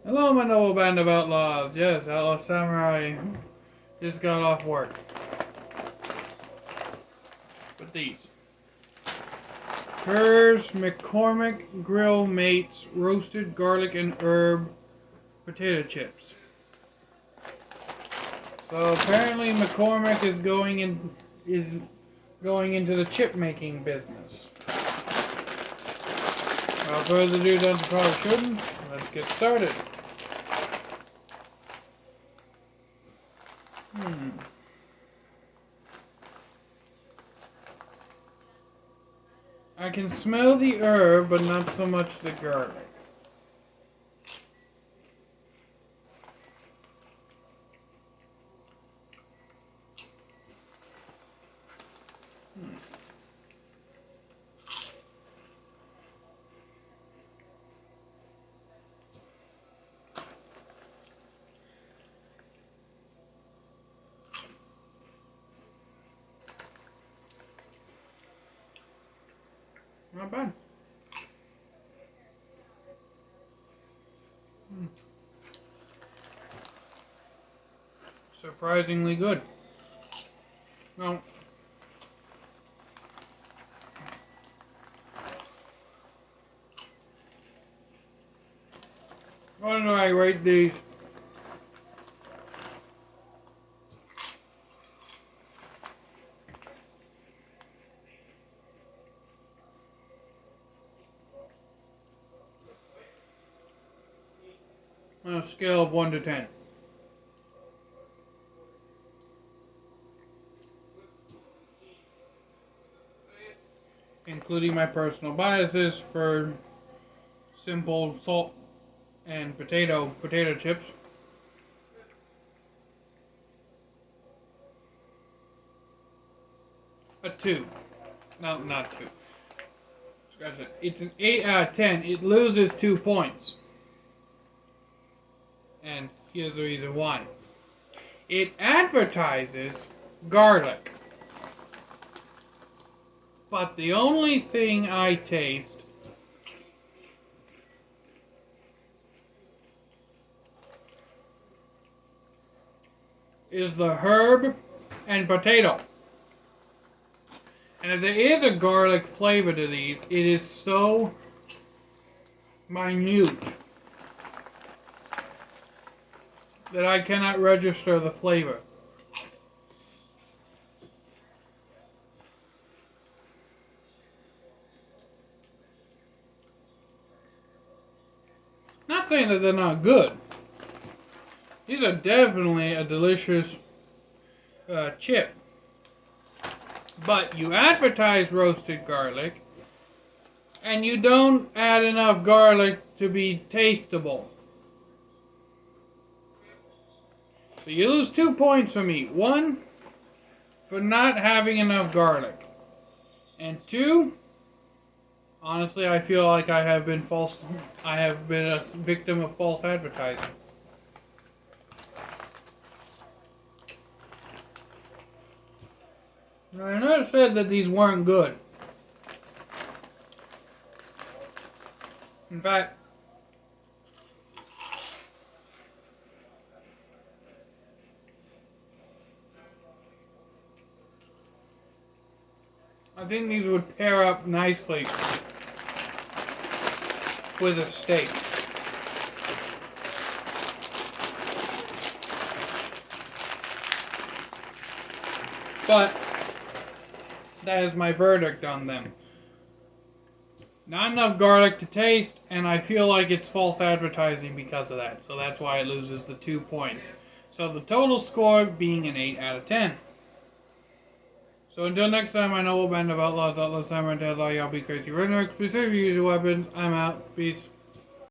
Hello, my noble band of outlaws. Yes, Outlaw Samurai just got off work. With these. Herr's McCormick Grill Mates Roasted Garlic and Herb Potato Chips. So apparently McCormick is going into the chip making business. Without further ado, that's probably shouldn't. Let's get started. I can smell the herb, but not so much the garlic. Not bad. Surprisingly good. Well, what do I rate these? On a scale of 1 to 10. Including my personal biases for simple salt and potato chips. A 2. No, not 2. Scratch it. It's an 8 out of 10. It loses 2 points. And here's the reason why. It advertises garlic. But the only thing I taste is the herb and potato. And if there is a garlic flavor to these, it is so minute that I cannot register the flavor. Not saying that they're not good. These are definitely a delicious chip. But you advertise roasted garlic, and you don't add enough garlic to be tasteable. So you lose 2 points for me. 1, for not having enough garlic. And 2, honestly, I feel like I have been a victim of false advertising. Now, I never said that these weren't good. In fact, I think these would pair up nicely with a steak. But that is my verdict on them. Not enough garlic to taste, and I feel like it's false advertising because of that. So that's why it loses the 2 points. So the total score being an 8 out of 10. So until next time, my noble band of outlaws, Samurai, y'all be crazy. Redneck, specific use your weapons. I'm out. Peace.